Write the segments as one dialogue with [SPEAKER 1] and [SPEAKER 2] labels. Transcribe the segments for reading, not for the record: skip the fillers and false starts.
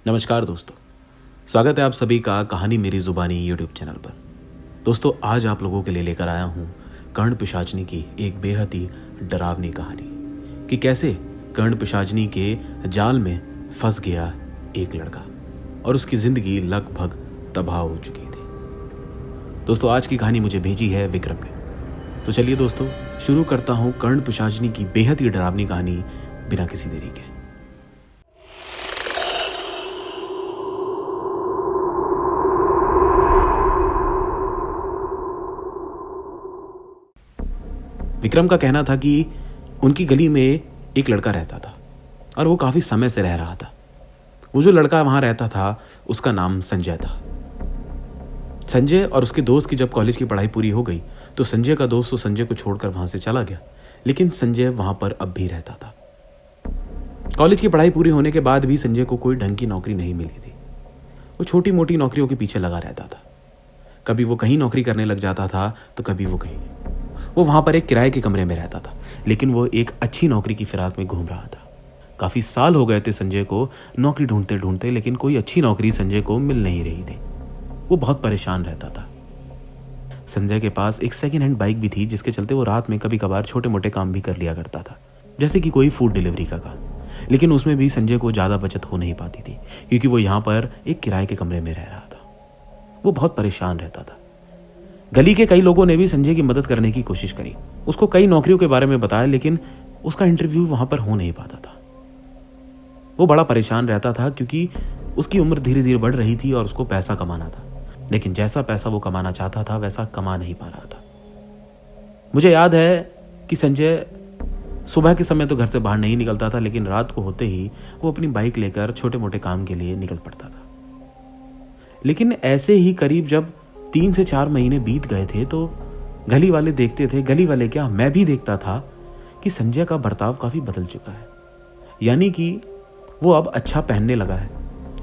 [SPEAKER 1] नमस्कार दोस्तों, स्वागत है आप सभी का कहानी मेरी जुबानी यूट्यूब चैनल पर। दोस्तों, आज आप लोगों के लिए लेकर आया हूँ कर्ण पिशाचनी की एक बेहद ही डरावनी कहानी कि कैसे कर्ण पिशाचनी के जाल में फंस गया एक लड़का और उसकी जिंदगी लगभग तबाह हो चुकी थी। दोस्तों, आज की कहानी मुझे भेजी है विक्रम ने। तो चलिए दोस्तों, शुरू करता हूँ कर्ण पिशाचनी की बेहद ही डरावनी कहानी बिना किसी देरी के। विक्रम का कहना था कि उनकी गली में एक लड़का रहता था और वो काफी समय से रह रहा था। वो जो लड़का वहां रहता था उसका नाम संजय था। संजय और उसके दोस्त की जब कॉलेज की पढ़ाई पूरी हो गई तो संजय का दोस्त तो संजय को छोड़कर वहां से चला गया, लेकिन संजय वहां पर अब भी रहता था। कॉलेज की पढ़ाई पूरी होने के बाद भी संजय को कोई ढंग की नौकरी नहीं मिली थी। वो छोटी मोटी नौकरियों के पीछे लगा रहता था। कभी वो कहीं नौकरी करने लग जाता था तो कभी वो कहीं। वो वहां पर एक किराए के कमरे में रहता था, लेकिन वो एक अच्छी नौकरी की फिराक में घूम रहा था। काफी साल हो गए थे संजय को नौकरी ढूंढते ढूंढते, लेकिन कोई अच्छी नौकरी संजय को मिल नहीं रही थी। वो बहुत परेशान रहता था। संजय के पास एक सेकेंड हैंड बाइक भी थी, जिसके चलते वो रात में कभी कभार छोटे मोटे काम भी कर लिया करता था, जैसे कि कोई फूड डिलीवरी का काम। लेकिन उसमें भी संजय को ज्यादा बचत हो नहीं पाती थी, क्योंकि वो यहाँ पर एक किराए के कमरे में रह रहा था। वो बहुत परेशान रहता था। गली के कई लोगों ने भी संजय की मदद करने की कोशिश करी, उसको कई नौकरियों के बारे में बताया, लेकिन उसका इंटरव्यू वहां पर हो नहीं पाता था। वो बड़ा परेशान रहता था क्योंकि उसकी उम्र धीरे धीरे बढ़ रही थी और उसको पैसा कमाना था, लेकिन जैसा पैसा वो कमाना चाहता था वैसा कमा नहीं पा रहा था। मुझे याद है कि संजय सुबह के समय तो घर से बाहर नहीं निकलता था, लेकिन रात को होते ही वो अपनी बाइक लेकर छोटे मोटे काम के लिए निकल पड़ता था। लेकिन ऐसे ही करीब जब 3 से 4 महीने बीत गए थे तो गली वाले देखते थे, गली वाले क्या, मैं भी देखता था कि संजय का बर्ताव काफी बदल चुका है। यानी कि वो अब अच्छा पहनने लगा है।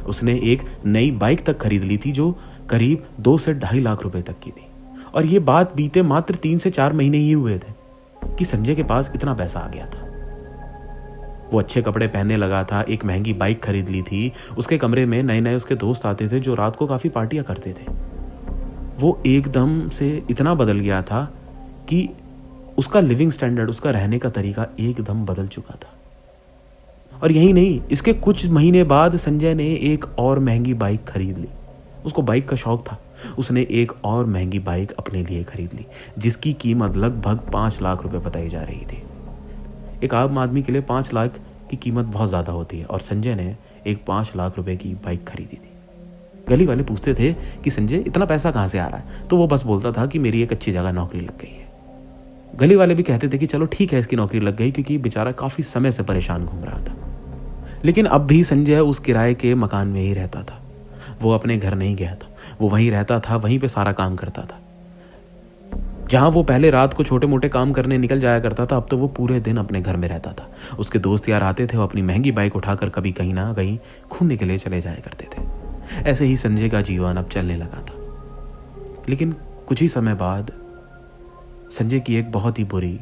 [SPEAKER 1] उसने एक नई बाइक तक खरीद ली थी जो करीब 2 से 2.5 लाख रुपए तक की थी। और ये बात बीते मात्र 3 से 4 महीने ही हुए थे कि संजय के पास इतना पैसा आ गया था। वो अच्छे कपड़े पहनने लगा था, एक महंगी बाइक खरीद ली थी, उसके कमरे में नए नए उसके दोस्त आते थे जो रात को काफी पार्टियां करते थे। वो एकदम से इतना बदल गया था कि उसका लिविंग स्टैंडर्ड, उसका रहने का तरीका एकदम बदल चुका था। और यही नहीं, इसके कुछ महीने बाद संजय ने एक और महंगी बाइक खरीद ली। उसको बाइक का शौक था, उसने एक और महंगी बाइक अपने लिए खरीद ली, जिसकी कीमत लगभग 5 लाख रुपए बताई जा रही थी। एक आम आदमी के लिए 5 लाख की कीमत बहुत ज्यादा होती है, और संजय ने एक 5 लाख रुपए की बाइक खरीदी थी। गली वाले पूछते थे कि संजय इतना पैसा कहां से आ रहा है, तो वो बस बोलता था कि मेरी एक अच्छी जगह नौकरी लग गई है। गली वाले भी कहते थे कि चलो ठीक है, इसकी नौकरी लग गई, क्योंकि बेचारा काफी समय से परेशान घूम रहा था। लेकिन अब भी संजय उस किराए के मकान में ही रहता था। वो अपने घर नहीं गया था, वो वहीं रहता था, वहीं पे सारा काम करता था। जहां वो पहले रात को छोटे मोटे काम करने निकल जाया करता था, अब तो वो पूरे दिन अपने घर में रहता था। उसके दोस्त यार आते थे, वो अपनी महंगी बाइक उठाकर कभी कहीं ना कहीं घूमने के लिए चले जाया करते थे। ऐसे ही संजय का जीवन अब चलने लगा था। लेकिन कुछ ही समय बाद संजय की एक बहुत ही बुरी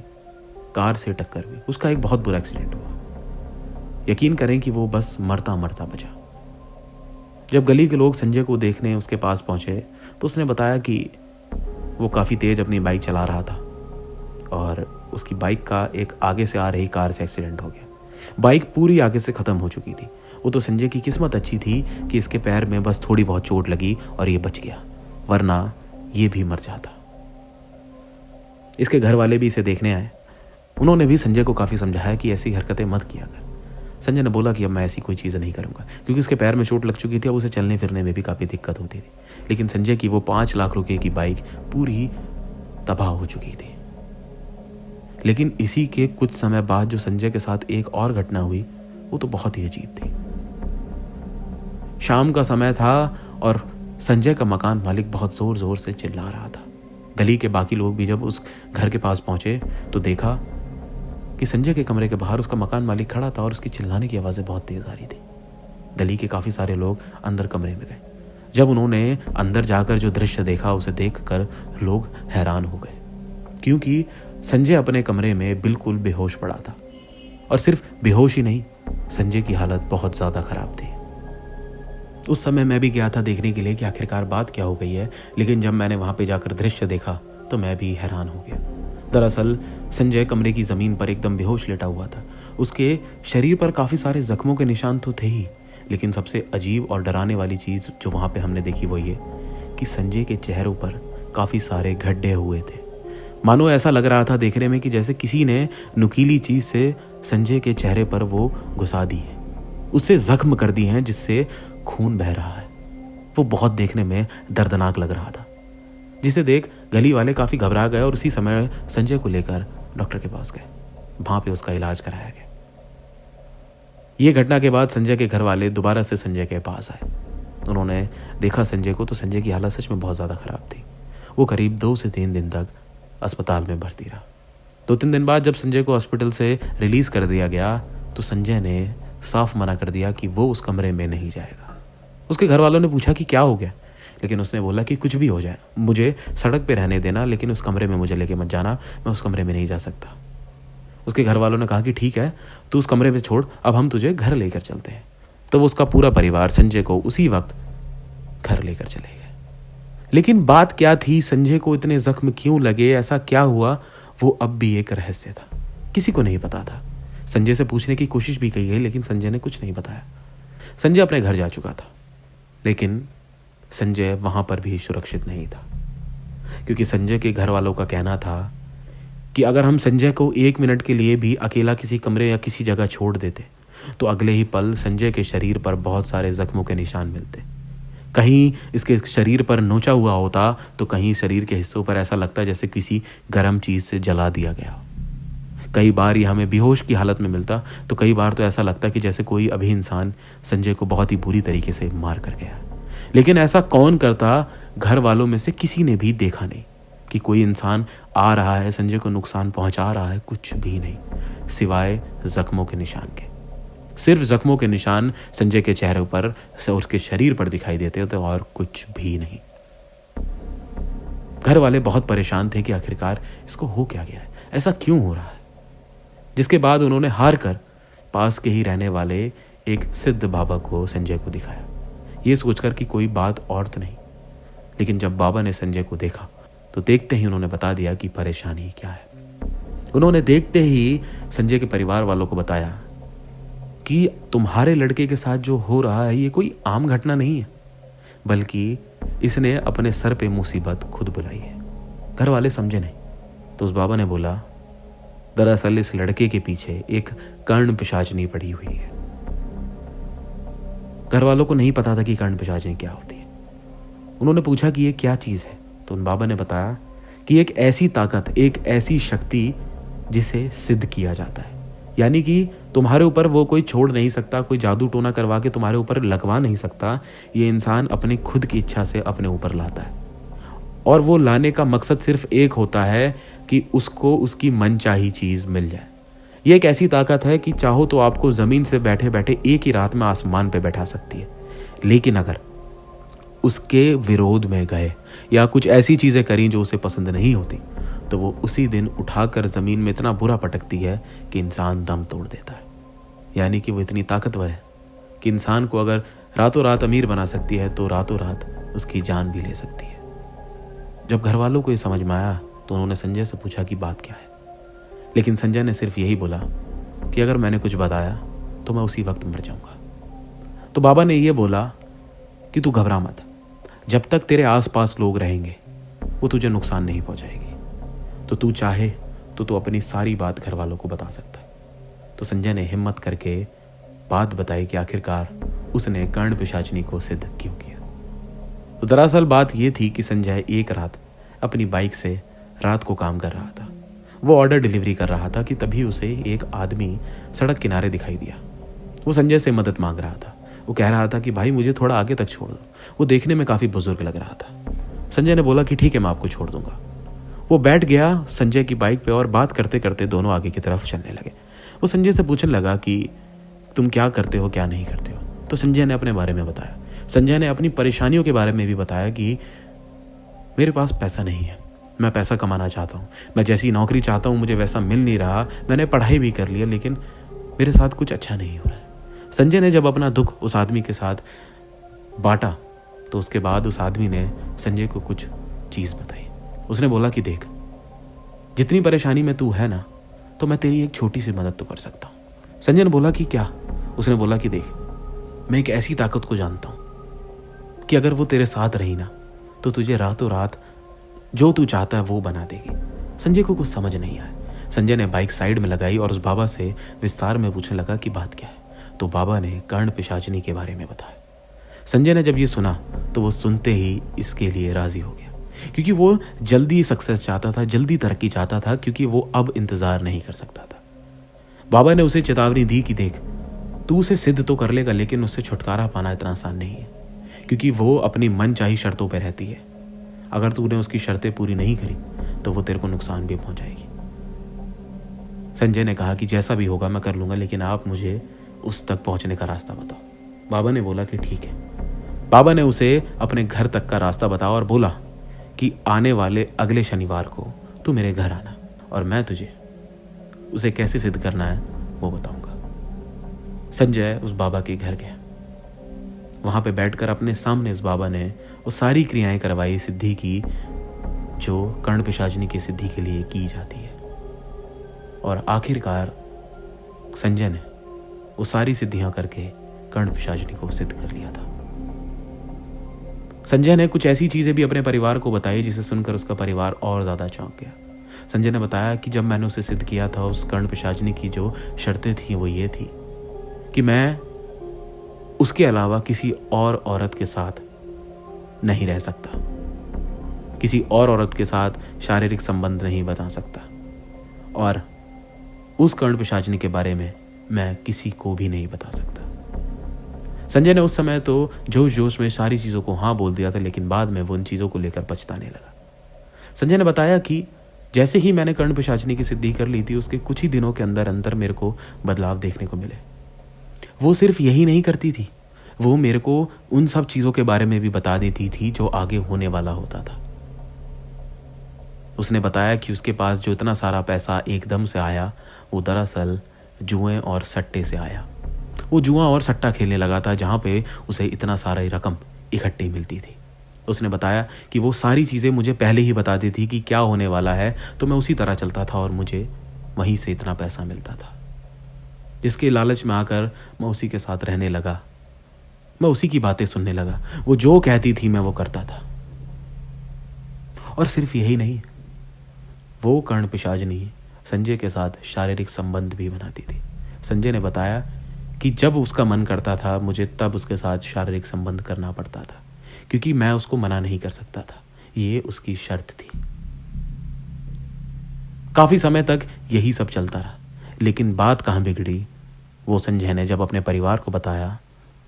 [SPEAKER 1] कार से टक्कर हुई। उसका एक बहुत बुरा एक्सीडेंट हुआ। यकीन करें कि वो बस मरता मरता बचा। जब गली के लोग संजय को देखने उसके पास पहुंचे तो उसने बताया कि वो काफी तेज अपनी बाइक चला रहा था और उसकी बाइक का एक आगे से आ रही कार से एक्सीडेंट हो गया। बाइक पूरी आगे से खत्म हो चुकी थी। वो तो संजय की किस्मत अच्छी थी कि इसके पैर में बस थोड़ी बहुत चोट लगी और ये बच गया, वरना ये भी मर जाता। इसके घर वाले भी इसे देखने आए। उन्होंने भी संजय को काफी समझाया कि ऐसी हरकतें मत किया कर। संजय ने बोला कि अब मैं ऐसी कोई चीज़ नहीं करूंगा, क्योंकि उसके पैर में चोट लग चुकी थी, अब उसे चलने फिरने में भी काफी दिक्कत होती थी। लेकिन संजय की वो 5 लाख रुपए की बाइक पूरी तबाह हो चुकी थी। लेकिन इसी के कुछ समय बाद जो संजय के साथ एक और घटना हुई, वो तो बहुत ही अजीब थी। शाम का समय था और संजय का मकान मालिक बहुत जोर जोर से चिल्ला रहा था। गली के बाकी लोग भी जब उस घर के पास पहुंचे तो देखा कि संजय के कमरे के बाहर उसका मकान मालिक खड़ा था और उसकी चिल्लाने की आवाजें बहुत तेज आ रही थी। गली के काफी सारे लोग अंदर कमरे में गए। जब उन्होंने अंदर जाकर जो दृश्य देखा, उसे देखकर लोग हैरान हो गए, क्योंकि संजय अपने कमरे में बिल्कुल बेहोश पड़ा था। और सिर्फ बेहोश ही नहीं, संजय की हालत बहुत ज्यादा खराब थी। उस समय मैं भी गया था देखने के लिए कि आखिरकार बात क्या हो गई है, लेकिन जब मैंने वहां पे जाकर दृश्य देखा तो मैं भी हैरान हो गया। दरअसल संजय कमरे की जमीन पर एकदम बेहोश लेटा हुआ था। उसके शरीर पर काफी सारे जख्मों के निशान तो थे ही, लेकिन सबसे अजीब और डराने वाली चीज जो वहां पे हमने देखी वो ये कि संजय के चेहरों पर काफी सारे गड्ढे हुए थे। मानो ऐसा लग रहा था देखने में कि जैसे किसी ने नुकीली चीज से संजय के चेहरे पर वो घुसा दी है, उससे जख्म कर दिए हैं जिससे खून बह रहा है। वो बहुत देखने में दर्दनाक लग रहा था, जिसे देख गली वाले काफी घबरा गए और उसी समय संजय को लेकर डॉक्टर के पास गए। वहां पे उसका इलाज कराया गया। ये घटना के बाद संजय के घर वाले दोबारा से संजय के पास आए। उन्होंने देखा संजय को तो संजय की हालत सच में बहुत ज्यादा खराब थी। वो करीब 2 से 3 दिन तक अस्पताल में भर्ती रहा। 2-3 दिन बाद जब संजय को हॉस्पिटल से रिलीज कर दिया गया तो संजय ने साफ मना कर दिया कि वो उस कमरे में नहीं जाएगा। उसके घर वालों ने पूछा कि क्या हो गया, लेकिन उसने बोला कि कुछ भी हो जाए, मुझे सड़क पे रहने देना, लेकिन उस कमरे में मुझे लेके मत जाना, मैं उस कमरे में नहीं जा सकता। उसके घर वालों ने कहा कि ठीक है, तू उस कमरे में छोड़, अब हम तुझे घर लेकर चलते हैं। तो वो उसका पूरा परिवार संजय को उसी वक्त घर लेकर चले गए। लेकिन बात क्या थी, संजय को इतने जख्म क्यों लगे, ऐसा क्या हुआ, वो अब भी एक रहस्य था। किसी को नहीं पता था। संजय से पूछने की कोशिश भी की गई, लेकिन संजय ने कुछ नहीं बताया। संजय अपने घर जा चुका था, लेकिन संजय वहां पर भी सुरक्षित नहीं था, क्योंकि संजय के घर वालों का कहना था कि अगर हम संजय को 1 मिनट के लिए भी अकेला किसी कमरे या किसी जगह छोड़ देते तो अगले ही पल संजय के शरीर पर बहुत सारे जख्मों के निशान मिलते। कहीं इसके शरीर पर नोचा हुआ होता तो कहीं शरीर के हिस्सों पर ऐसा लगता जैसे किसी गर्म चीज से जला दिया गया। कई बार ये हमें बेहोश की हालत में मिलता, तो कई बार तो ऐसा लगता कि जैसे कोई अभी इंसान संजय को बहुत ही बुरी तरीके से मार कर गया। लेकिन ऐसा कौन करता, घर वालों में से किसी ने भी देखा नहीं कि कोई इंसान आ रहा है, संजय को नुकसान पहुंचा रहा है, कुछ भी नहीं, सिवाय जख्मों के निशान के। सिर्फ जख्मों के निशान संजय के चेहरे पर, उसके शरीर पर दिखाई देते थे और कुछ भी नहीं। घर वाले बहुत परेशान थे कि आखिरकार इसको हो क्या गया है, ऐसा क्यों हो रहा है। जिसके बाद उन्होंने हार कर पास के ही रहने वाले एक सिद्ध बाबा को संजय को दिखाया, ये सोचकर कि कोई बात और तो नहीं। लेकिन जब बाबा ने संजय को देखा तो देखते ही उन्होंने बता दिया कि परेशानी क्या है। उन्होंने देखते ही संजय के परिवार वालों को बताया कि तुम्हारे लड़के के साथ जो हो रहा है ये कोई आम घटना नहीं है, बल्कि इसने अपने सर पे मुसीबत खुद बुलाई है। घर वाले समझे नहीं, तो उस बाबा ने बोला, दरअसल इस लड़के के पीछे एक कर्ण पिशाचनी पड़ी हुई है। घर वालों को नहीं पता था कि कर्ण पिशाचनी क्या होती है। उन्होंने पूछा कि ये क्या चीज है, तो उन बाबा ने बताया कि एक ऐसी ताकत, एक ऐसी शक्ति जिसे सिद्ध किया जाता है, यानी कि तुम्हारे ऊपर वो कोई छोड़ नहीं सकता, कोई जादू टोना करवा के तुम्हारे ऊपर लगवा नहीं सकता। ये इंसान अपनी खुद की इच्छा से अपने ऊपर लाता है, और वो लाने का मकसद सिर्फ एक होता है कि उसको उसकी मनचाही चीज मिल जाए। ये एक ऐसी ताकत है कि चाहो तो आपको जमीन से बैठे बैठे एक ही रात में आसमान पे बैठा सकती है, लेकिन अगर उसके विरोध में गए या कुछ ऐसी चीजें करी जो उसे पसंद नहीं होती, तो वो उसी दिन उठाकर जमीन में इतना बुरा पटकती है कि इंसान दम तोड़ देता है। यानी कि वो इतनी ताकतवर है कि इंसान को अगर रातों रात अमीर बना सकती है तो रातों रात उसकी जान भी ले सकती है। जब घर वालों को ये समझ में आया तो उन्होंने संजय से पूछा कि बात क्या है, लेकिन संजय ने सिर्फ यही बोला कि अगर मैंने कुछ बताया तो मैं उसी वक्त मर जाऊंगा। तो बाबा ने यह बोला कि तू घबरा मत, जब तक तेरे आसपास लोग रहेंगे वो तुझे नुकसान नहीं पहुंचाएगी, तो तू चाहे तो तू अपनी सारी बात घर वालों को बता सकता है। तो संजय ने हिम्मत करके बात बताई कि आखिरकार उसने कर्ण पिशाचनी को सिद्ध क्यों किया। तो दरअसल बात यह थी कि संजय एक रात अपनी बाइक से रात को काम कर रहा था। वो ऑर्डर डिलीवरी कर रहा था कि तभी उसे एक आदमी सड़क किनारे दिखाई दिया। वो संजय से मदद मांग रहा था। वो कह रहा था कि भाई मुझे थोड़ा आगे तक छोड़ दो। वो देखने में काफी बुजुर्ग लग रहा था। संजय ने बोला कि ठीक है, मैं आपको छोड़ दूंगा। वो बैठ गया संजय की बाइक पे और बात करते करते दोनों आगे की तरफ चलने लगे। वो संजय से पूछने लगा कि तुम क्या करते हो, क्या नहीं करते हो। तो संजय ने अपने बारे में बताया। संजय ने अपनी परेशानियों के बारे में भी बताया कि मेरे पास पैसा नहीं है, मैं पैसा कमाना चाहता हूँ, मैं जैसी नौकरी चाहता हूँ मुझे वैसा मिल नहीं रहा, मैंने पढ़ाई भी कर लिया लेकिन मेरे साथ कुछ अच्छा नहीं हो रहा है। संजय ने जब अपना दुख उस आदमी के साथ बांटा तो उसके बाद उस आदमी ने संजय को कुछ चीज़ बताई। उसने बोला कि देख, जितनी परेशानी में तू है ना, तो मैं तेरी एक छोटी सी मदद तो कर सकता हूँ। संजय ने बोला कि क्या? उसने बोला कि देख, मैं एक ऐसी ताकत को जानता हूँ कि अगर वो तेरे साथ रही ना, तो तुझे रातों रात जो तू चाहता है वो बना देगी। संजय को कुछ समझ नहीं आया। संजय ने बाइक साइड में लगाई और उस बाबा से विस्तार में पूछने लगा कि बात क्या है। तो बाबा ने कर्ण पिशाचिनी के बारे में बताया। संजय ने जब ये सुना तो वो सुनते ही इसके लिए राजी हो गया, क्योंकि वो जल्दी सक्सेस चाहता था, जल्दी तरक्की चाहता था, क्योंकि वो अब इंतजार नहीं कर सकता था। बाबा ने उसे चेतावनी दी कि देख, तू उसे सिद्ध तो कर लेगा, लेकिन उससे छुटकारा पाना इतना आसान नहीं है, क्योंकि वो अपनी मनचाही शर्तों पर रहती है। अगर तूने उसकी शर्तें पूरी नहीं करी तो वो तेरे को नुकसान भी पहुंचाएगी। संजय ने कहा कि जैसा भी होगा मैं कर लूंगा, लेकिन आप मुझे उस तक पहुंचने का रास्ता बताओ। बाबा ने बोला कि ठीक है। बाबा ने उसे अपने घर तक का रास्ता बताया और बोला कि आने वाले अगले शनिवार को तू मेरे घर आना और मैं तुझे उसे कैसे सिद्ध करना है वो बताऊंगा। संजय उस बाबा के घर गया। वहां पे बैठकर अपने सामने इस बाबा ने वो सारी क्रियाएं करवाई सिद्धि की, जो कर्ण पिशाचिनी की सिद्धि के लिए की जाती है। और आखिरकार संजय ने वो सारी सिद्धियां करके कर्ण पिशाचिनी को सिद्ध कर लिया था। संजय ने कुछ ऐसी चीजें भी अपने परिवार को बताई जिसे सुनकर उसका परिवार और ज्यादा चौंक गया। संजय ने बताया कि जब मैंने उसे सिद्ध किया था, उस कर्ण पिशाचिनी की जो शर्तें थी वो ये थी कि मैं उसके अलावा किसी और औरत के साथ नहीं रह सकता, किसी और औरत के साथ शारीरिक संबंध नहीं बना सकता, और उस कर्ण पिशाचिनी के बारे में मैं किसी को भी नहीं बता सकता। संजय ने उस समय तो जोश जोश में सारी चीजों को हाँ बोल दिया था, लेकिन बाद में वो उन चीजों को लेकर पछताने लगा। संजय ने बताया कि जैसे ही मैंने कर्ण पिशाचिनी की सिद्धि कर ली थी, उसके कुछ ही दिनों के अंदर अंदर मेरे को बदलाव देखने को मिले। वो सिर्फ यही नहीं करती थी, वो मेरे को उन सब चीजों के बारे में भी बता देती थी जो आगे होने वाला होता था। उसने बताया कि उसके पास जो इतना सारा पैसा एकदम से आया, वो दरअसल जुए और सट्टे से आया। वो जुआ और सट्टा खेलने लगा था, जहां पे उसे इतना सारा रकम इकट्ठी मिलती थी। उसने बताया कि वो सारी चीजें मुझे पहले ही बता दी थी कि क्या होने वाला है, तो मैं उसी तरह चलता था और मुझे वहीं से इतना पैसा मिलता था, जिसके लालच में आकर मैं उसी के साथ रहने लगा। मैं उसी की बातें सुनने लगा, वो जो कहती थी मैं वो करता था। और सिर्फ यही नहीं, वो कर्ण पिशाचिनी संजय के साथ शारीरिक संबंध भी बनाती थी। संजय ने बताया कि जब उसका मन करता था मुझे तब उसके साथ शारीरिक संबंध करना पड़ता था, क्योंकि मैं उसको मना नहीं कर सकता था, ये उसकी शर्त थी। काफी समय तक यही सब चलता रहा, लेकिन बात कहां बिगड़ी वो संजय ने जब अपने परिवार को बताया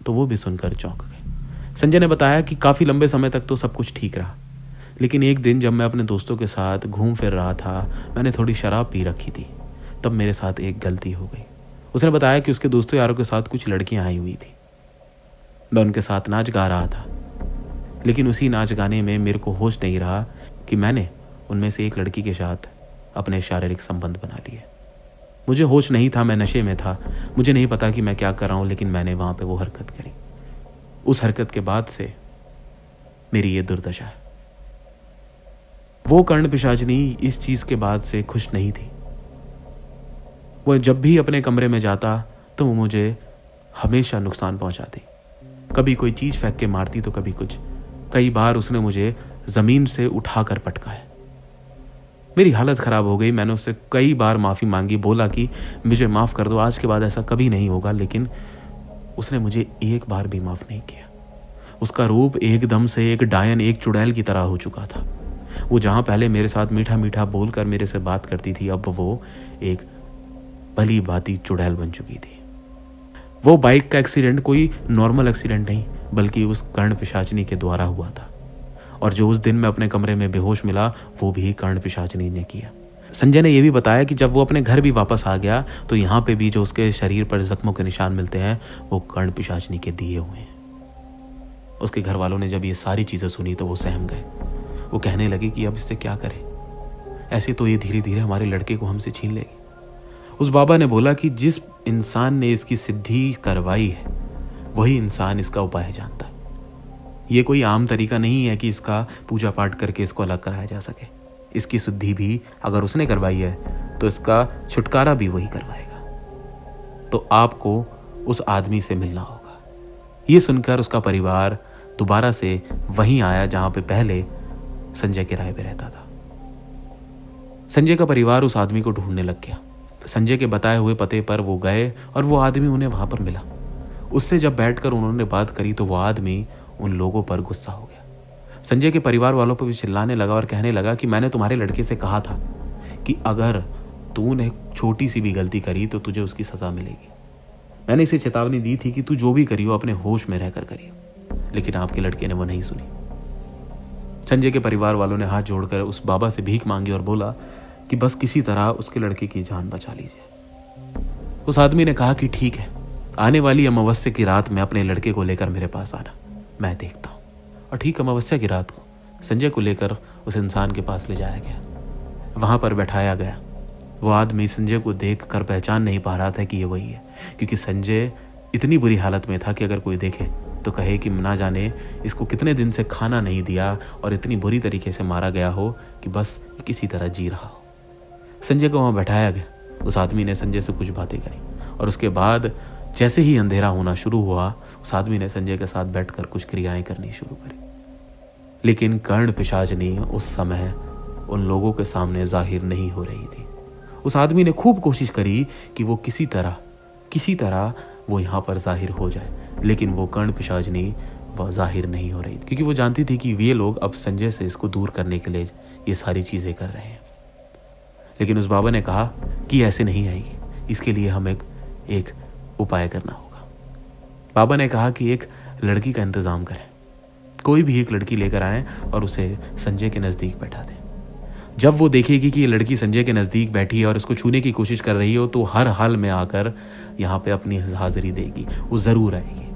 [SPEAKER 1] तो वो भी सुनकर चौंक गए। संजय ने बताया कि काफी लंबे समय तक तो सब कुछ ठीक रहा, लेकिन एक दिन जब मैं अपने दोस्तों के साथ घूम फिर रहा था, मैंने थोड़ी शराब पी रखी थी, तब मेरे साथ एक गलती हो गई। उसने बताया कि उसके दोस्तों यारों के साथ कुछ लड़कियां आई हुई थी। मैं उनके साथ नाच गा रहा था, लेकिन उसी नाच गाने में मेरे को होश नहीं रहा कि मैंने उनमें से एक लड़की के साथ अपने शारीरिक संबंध बना लिए। मुझे होश नहीं था, मैं नशे में था, मुझे नहीं पता कि मैं क्या कर रहा हूं, लेकिन मैंने वहां पे वो हरकत करी। उस हरकत के बाद से मेरी ये दुर्दशा है। वो कर्ण पिशाचिनी इस चीज के बाद से खुश नहीं थी। वो जब भी अपने कमरे में जाता तो वो मुझे हमेशा नुकसान पहुंचाती। कभी कोई चीज फेंक के मारती तो कभी कुछ। कई बार उसने मुझे जमीन से उठाकर पटका है। मेरी हालत खराब हो गई। मैंने उससे कई बार माफी मांगी, बोला कि मुझे माफ कर दो, आज के बाद ऐसा कभी नहीं होगा, लेकिन उसने मुझे एक बार भी माफ नहीं किया। उसका रूप एकदम से एक डायन, एक चुड़ैल की तरह हो चुका था। वो जहां पहले मेरे साथ मीठा मीठा बोलकर मेरे से बात करती थी, अब वो एक भली भांति चुड़ैल बन चुकी थी। वो बाइक का एक्सीडेंट कोई नॉर्मल एक्सीडेंट नहीं, बल्कि उस कर्ण पिशाचिनी के द्वारा हुआ था। और जो उस दिन मैं अपने कमरे में बेहोश मिला, वो भी कर्ण पिशाचिनी ने किया। संजय ने यह भी बताया कि जब वो अपने घर भी वापस आ गया तो यहाँ पे भी जो उसके शरीर पर जख्मों के निशान मिलते हैं, वो कर्ण पिशाचिनी के दिए हुए हैं। उसके घर वालों ने जब ये सारी चीजें सुनी तो वो सहम गए। वो कहने लगे कि अब इससे क्या करें, ऐसे तो ये धीरे धीरे हमारे लड़के को हमसे छीन लेगी। उस बाबा ने बोला कि जिस इंसान ने इसकी सिद्धि करवाई है, वही इंसान इसका उपाय जानता है। ये कोई आम तरीका नहीं है कि इसका पूजा पाठ करके इसको अलग कराया जा सके। इसकी शुद्धि भी अगर उसने करवाई है तो इसका छुटकारा भी वही करवाएगा। तो आपको उस आदमी से मिलना होगा। ये सुनकर उसका परिवार दोबारा से वहीं आया जहां पे पहले संजय किराए पे रहता था। संजय का परिवार उस आदमी को ढूंढने लग गया। संजय के बताए हुए पते पर वो गए और वो आदमी उन्हें वहां पर मिला। उससे जब बैठकर उन्होंने बात करी तो वो आदमी उन लोगों पर गुस्सा हो गया। संजय के परिवार वालों पर भी चिल्लाने लगा और कहने लगा कि मैंने तुम्हारे लड़के से कहा था कि अगर तूने छोटी सी भी गलती करी तो तुझे उसकी सजा मिलेगी। मैंने इसे चेतावनी दी थी कि तू जो भी करियो अपने होश में रहकर करियो, लेकिन आपके लड़के ने वो नहीं सुनी। संजय के परिवार वालों ने हाथ जोड़कर उस बाबा से भीख मांगी और बोला कि बस किसी तरह उसके लड़के की जान बचा लीजिए। उस आदमी ने कहा कि ठीक है, आने वाली अमावस्या की रात में अपने लड़के को लेकर मेरे पास आना, मैं देखता हूं। और ठीक अमावस्या की रात को संजय को लेकर उस इंसान के पास ले जाया गया, वहां पर बैठाया गया। वो आदमी संजय को देखकर पहचान नहीं पा रहा था कि ये वही है, क्योंकि संजय इतनी बुरी हालत में था कि अगर कोई देखे तो कहे कि ना जाने इसको कितने दिन से खाना नहीं दिया और इतनी बुरी तरीके से मारा गया हो कि बस किसी तरह जी रहा हो। संजय को वहां बैठाया गया। उस आदमी ने संजय से कुछ बातें करी और उसके बाद जैसे ही अंधेरा होना शुरू हुआ, उस आदमी ने संजय के साथ बैठकर कुछ क्रियाएं करनी शुरू करी। लेकिन कर्ण पिशाचिनी उस समय उन लोगों के सामने जाहिर नहीं हो रही थी। उस आदमी ने खूब कोशिश करी कि वो किसी तरह वो यहाँ पर जाहिर हो जाए, लेकिन वो कर्ण पिशाचिनी वह जाहिर नहीं हो रही थी, क्योंकि वो जानती थी कि ये लोग अब संजय से इसको दूर करने के लिए ये सारी चीजें कर रहे हैं। लेकिन उस बाबा ने कहा कि ऐसे नहीं आएगी, इसके लिए हमें एक उपाय करना होगा। बाबा ने कहा कि एक लड़की का इंतजाम करें, कोई भी एक लड़की लेकर आए और उसे संजय के नजदीक बैठा दें। जब वो देखेगी कि ये लड़की संजय के नजदीक बैठी है और उसको छूने की कोशिश कर रही हो, तो हर हाल में आकर यहाँ पे अपनी हाजिरी देगी, वो जरूर आएगी।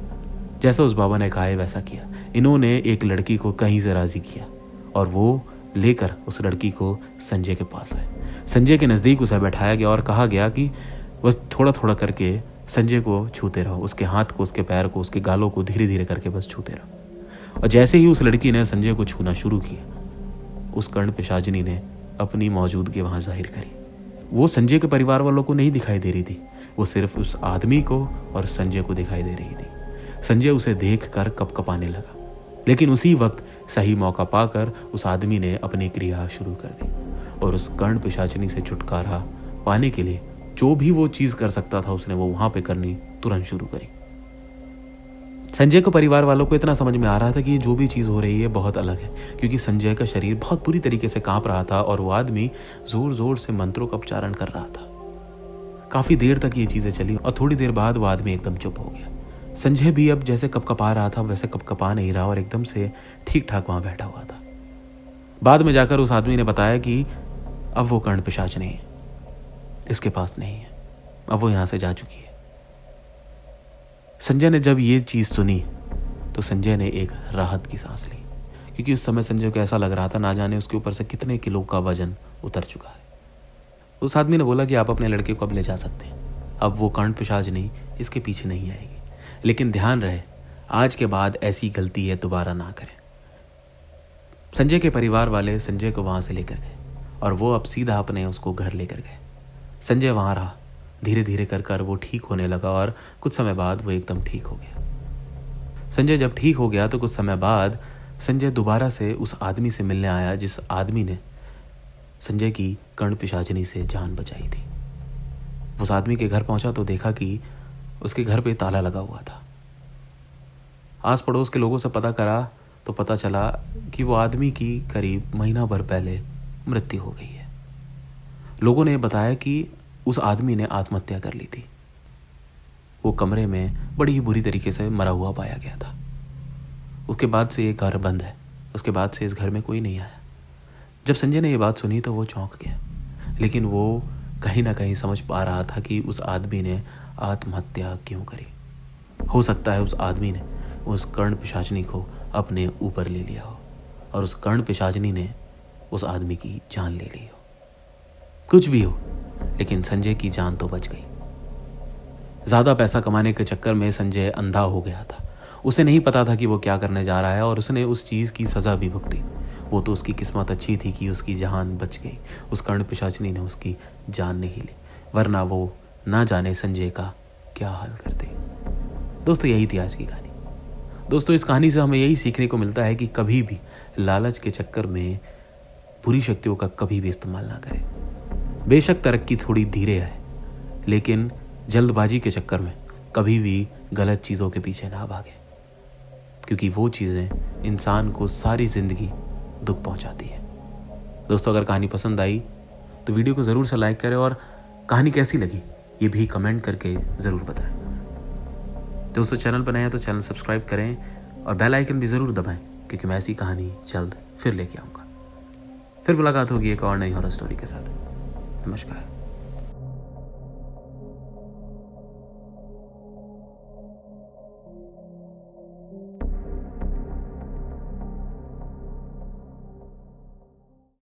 [SPEAKER 1] जैसा उस बाबा ने कहा है वैसा किया। इन्होंने एक लड़की को कहीं से राजी किया और वो लेकर उस लड़की को संजय के पास आए। संजय के नजदीक उसे बैठाया गया और कहा गया कि बस थोड़ा थोड़ा करके संजय को छूते रहो, उसके हाथ को, उसके पैर को, उसके गालों को धीरे धीरे करके बस छूते रहो। और जैसे ही उस लड़की ने संजय को छूना शुरू किया, उस कर्ण पिशाचिनी ने अपनी मौजूदगी वहां जाहिर करी। वो संजय के परिवार वालों को नहीं दिखाई दे रही थी, वो सिर्फ उस आदमी को और संजय को दिखाई दे रही थी। संजय उसे देखकर कपकपाने लगा, लेकिन उसी वक्त सही मौका पाकर उस आदमी ने अपनी क्रिया शुरू कर दी और उस कर्ण पिशाचिनी से छुटकारा पाने के लिए जो भी वो चीज कर सकता था उसने वो वहां पे करनी तुरंत शुरू करी। संजय को परिवार वालों को इतना समझ में आ रहा था कि ये जो भी चीज हो रही है बहुत अलग है, क्योंकि संजय का शरीर बहुत बुरी तरीके से कांप रहा था और वो आदमी जोर जोर से मंत्रों का उच्चारण कर रहा था। काफी देर तक ये चीजें चली और थोड़ी देर बाद वो आदमी एकदम चुप हो गया। संजय भी अब जैसे कपकपा रहा था वैसे कपकपा नहीं रहा और एकदम से ठीक ठाक वहां बैठा हुआ था। बाद में जाकर उस आदमी ने बताया कि अब वो कर्ण पिशाच नहीं है, इसके पास नहीं है, अब वो यहां से जा चुकी है। संजय ने जब ये चीज सुनी तो संजय ने एक राहत की सांस ली, क्योंकि उस समय संजय को ऐसा लग रहा था ना जाने उसके ऊपर से कितने किलो का वजन उतर चुका है। उस आदमी ने बोला कि आप अपने लड़के को अब ले जा सकते हैं, अब वो कर्ण पिशाच नहीं इसके पीछे नहीं आएगी, लेकिन ध्यान रहे आज के बाद ऐसी गलती है दोबारा ना करें। संजय के परिवार वाले संजय को वहां से लेकर गए और वो अब सीधा अपने उसको घर लेकर गए। संजय वहां रहा, धीरे धीरे कर वो ठीक होने लगा और कुछ समय बाद वो एकदम ठीक हो गया। संजय जब ठीक हो गया तो कुछ समय बाद संजय दोबारा से उस आदमी से मिलने आया जिस आदमी ने संजय की कर्ण पिशाचिनी से जान बचाई थी। उस आदमी के घर पहुंचा तो देखा कि उसके घर पे ताला लगा हुआ था। आस पड़ोस के लोगों से पता करा तो पता चला कि वो आदमी की करीब महीना भर पहले मृत्यु हो गई है। लोगों ने बताया कि उस आदमी ने आत्महत्या कर ली थी। वो कमरे में बड़ी ही बुरी तरीके से मरा हुआ पाया गया था। उसके बाद से ये घर बंद है, उसके बाद से इस घर में कोई नहीं आया। जब संजय ने ये बात सुनी तो वो चौंक गया, लेकिन वो कहीं ना कहीं समझ पा रहा था कि उस आदमी ने आत्महत्या क्यों करी। हो सकता है उस आदमी ने उस कर्ण पिशाचिनी को अपने ऊपर ले लिया हो और उस कर्ण पिशाचिनी ने उस आदमी की जान ले ली हो। कुछ भी हो, लेकिन संजय की जान तो बच गई। ज्यादा पैसा कमाने के चक्कर में संजय अंधा हो गया था उसे नहीं पता था कि वो क्या करने जा रहा है और उसने उस चीज़ की सज़ा भी भुगती। वो तो उसकी किस्मत अच्छी थी कि उसकी जान बच गई, उस कर्ण पिशाचिनी ने उसकी जान नहीं ली, वरना वो ना जाने संजय का क्या हाल करते। दोस्तों यही थी आज की कहानी। दोस्तों इस कहानी से हमें यही सीखने को मिलता है कि कभी भी लालच के चक्कर में बुरी शक्तियों का कभी भी इस्तेमाल ना करें। बेशक तरक्की थोड़ी धीरे है, लेकिन जल्दबाजी के चक्कर में कभी भी गलत चीज़ों के पीछे ना भागें, क्योंकि वो चीज़ें इंसान को सारी ज़िंदगी दुख पहुंचाती है। दोस्तों अगर कहानी पसंद आई तो वीडियो को ज़रूर से लाइक करें और कहानी कैसी लगी ये भी कमेंट करके ज़रूर बताएं। दोस्तों चैनल पर नए हैं तो चैनल सब्सक्राइब करें और बेल आइकन भी ज़रूर दबाएं, क्योंकि मैं ऐसी कहानी जल्द फिर लेके आऊँगा। फिर मुलाकात होगी एक और नई हॉरर स्टोरी के साथ। नमस्कार।